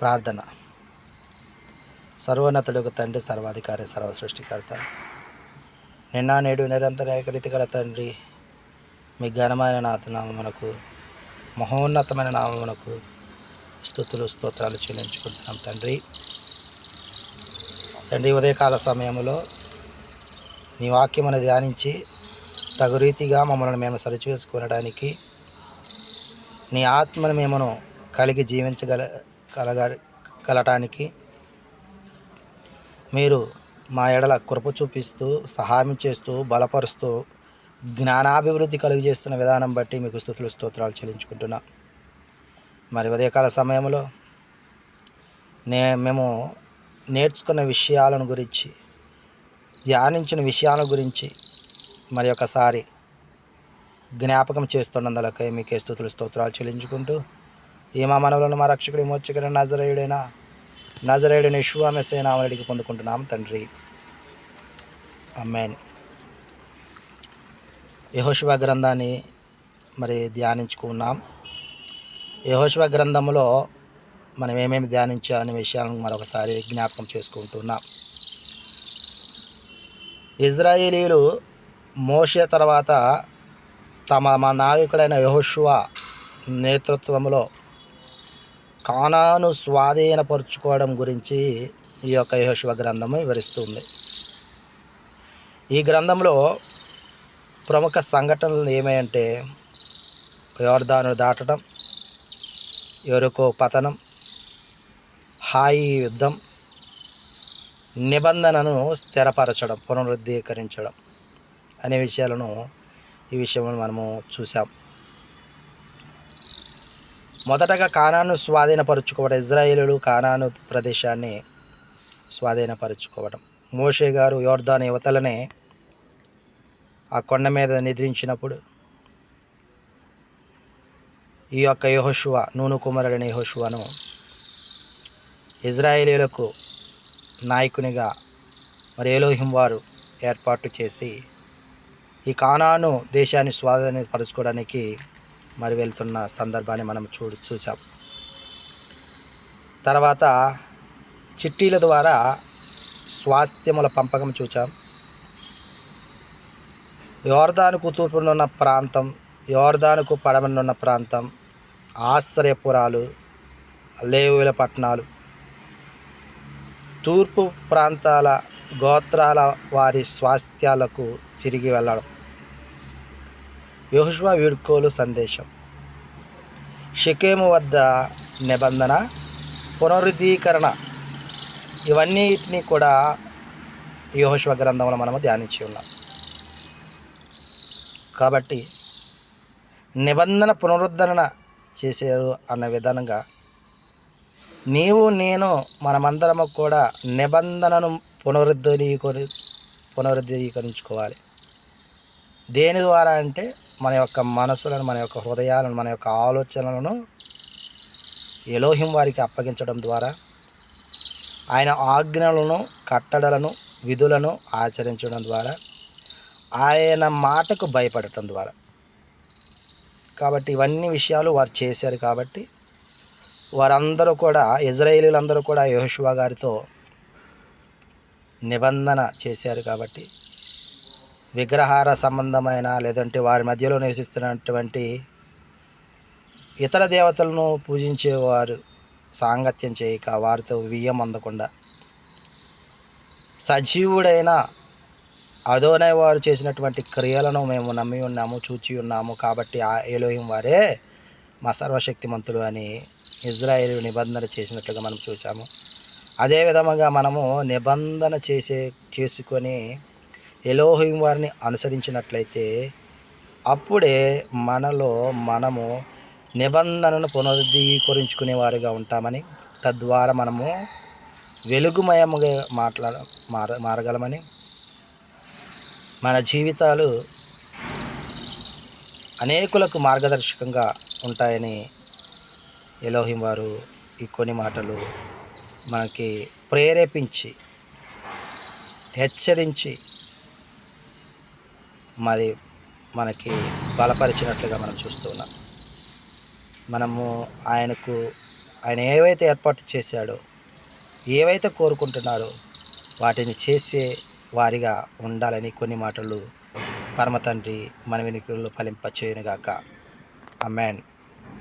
ప్రార్థన. సర్వోన్నతుడగు తండ్రి, సర్వాధికారి, సర్వ సృష్టికర్త, నిన్న నేడు నిరంతర ఏకరీతి గల తండ్రి, మీ ఘనమైన నామమునకు, మహోన్నతమైన నామమునకు స్తుతులు స్తోత్రాలు చెల్లించుకుంటున్నాం తండ్రి. ఉదయకాల సమయంలో నీ వాక్యమును ధ్యానించి తగు రీతిగా మమ్మల్ని మేము సరిచేసుకునడానికి, నీ ఆత్మను మేమును కలిగి కలగటానికి మీరు మా ఎడల కృప చూపిస్తూ, సహాయం చేస్తూ, బలపరుస్తూ, జ్ఞానాభివృద్ధి కలుగజేస్తున్న విధానం బట్టి మీకు స్తుతులు స్తోత్రాలు చెల్లించుకుంటున్నా. మరి ఉదయకాల సమయంలో మేము నేర్చుకున్న విషయాలను గురించి, ధ్యానించిన విషయాల గురించి మరి ఒకసారి జ్ఞాపకం చేస్తున్నందులకై మీకే స్తుతులు స్తోత్రాలు చెల్లించుకుంటూ, ఈ మా మనవులను మా రక్షకుడి మోక్షకుడి నజరేయుడైన యేషువా మెస్సీయ నామమున పొందుకుంటున్నాం తండ్రి. ఆమేన్. యెహోషువ గ్రంథాన్ని మరి ధ్యానించుకున్నాం. యెహోషువ గ్రంథంలో మనం ఏమేమి ధ్యానించా అనే విషయాలను మరొకసారి జ్ఞాపకం చేసుకుంటున్నాం. ఇజ్రాయేలీయులు మోషే తర్వాత మా నాయకుడైన యెహోషువ నేతృత్వంలో కానాను స్వాధీనపరుచుకోవడం గురించి ఈ యొక్క యెహోషువ గ్రంథము వివరిస్తుంది. ఈ గ్రంథంలో ప్రముఖ సంఘటనలు ఏమంటే యోర్దాను దాటడం, యెరికో పతనం, హాయి యుద్ధం, నిబంధనను స్థిరపరచడం, పునరుద్ధీకరించడం అనే విషయాలను ఈ విషయంలో మనము చూసాం. మొదటగా కానాను స్వాధీనపరుచుకోవడం. ఇజ్రాయేలీయులు కానాను ప్రదేశాన్ని స్వాధీనపరుచుకోవడం. మోషే గారు యోర్దాను యువతలనే ఆ కొండ మీద నిద్రించినప్పుడు ఈ యొక్క యెహోషువ, నూను కుమారుడైన యెహోషువను ఇజ్రాయేలీయులకు నాయకునిగా మరి ఎలోహిం వారు ఏర్పాటు చేసి ఈ కానాను దేశాన్ని స్వాధీనపరుచుకోవడానికి మరి వెళ్తున్న సందర్భాన్ని మనం చూసాం. తర్వాత చిట్టీల ద్వారా స్వాస్థ్యముల పంపకం చూసాం. యోర్దానుకు తూర్పునున్న ప్రాంతం, యోర్దానుకు పడమనున్న ప్రాంతం, ఆశ్రయపురాలు, లేవీయుల పట్టణాలు, తూర్పు ప్రాంతాల గోత్రాల వారి స్వాస్థ్యాలకు తిరిగి వెళ్ళడం, యెహోషువ వీడ్కోలు సందేశం, షెకెము వద్ద నిబంధన పునరుద్ధీకరణ, ఇవన్నిటినీ కూడా యెహోషువ గ్రంథంలో మనము ధ్యానించి ఉన్నాం. కాబట్టి నిబంధన పునరుద్ధరణ చేశారు అన్న విధానంగా నీవు నేను మనమందరము కూడా నిబంధనను పునరుద్ధీకరించుకోవాలి. దేని ద్వారా అంటే మన యొక్క మనసులను, మన యొక్క హృదయాలను, మన యొక్క ఆలోచనలను ఎలోహిం వారికి అప్పగించడం ద్వారా, ఆయన ఆజ్ఞలను, కట్టడలను, విధులను ఆచరించడం ద్వారా, ఆయన మాటకు భయపడటం ద్వారా. కాబట్టి ఇవన్నీ విషయాలు వారు చేశారు. కాబట్టి వారందరూ కూడా, ఇజ్రాయేలీలందరూ కూడా యెహోషువ గారితో నిబంధన చేశారు. కాబట్టి విగ్రహార సంబంధమైన, లేదంటే వారి మధ్యలో నివసిస్తున్నటువంటి ఇతర దేవతలను పూజించేవారు సాంగత్యం చేయక, వారితో వియ్యం అందకుండా, సజీవుడైన అదోనై వారు చేసినటువంటి క్రియలను మేము నమ్మి ఉన్నాము, చూచి ఉన్నాము. కాబట్టి ఆ ఎలోహిం వారే మా సర్వశక్తిమంతుడు అని ఇజ్రాయేలు నిబంధన చేసినట్లుగా మనం చూసాము. అదే విధముగా మనము నిబంధన చేసుకొని ఎలోహిం వారిని అనుసరించినట్లయితే అప్పుడే మనలో మనము నిబంధనను పునరుద్ధీకరించుకునే వారిగా ఉంటామని, తద్వారా మనము వెలుగుమయముగా మారగలమని, మన జీవితాలు అనేకులకు మార్గదర్శకంగా ఉంటాయని ఎలోహిం వారు ఈ కొన్ని మాటలు మనకి ప్రేరేపించి, హెచ్చరించి, మరి మనకి బలపరిచినట్లుగా మనం చూస్తున్నాం. మనము ఆయనకు ఆయన ఏవైతే ఏర్పాటు చేశాడో, ఏవైతే కోరుకుంటున్నారో వాటిని చేసే వారిగా ఉండాలని కొన్ని మాటలు పరమ తండ్రి మన వెనుకల్లో ఫలింపచేయునుగాక. ఆమేన్.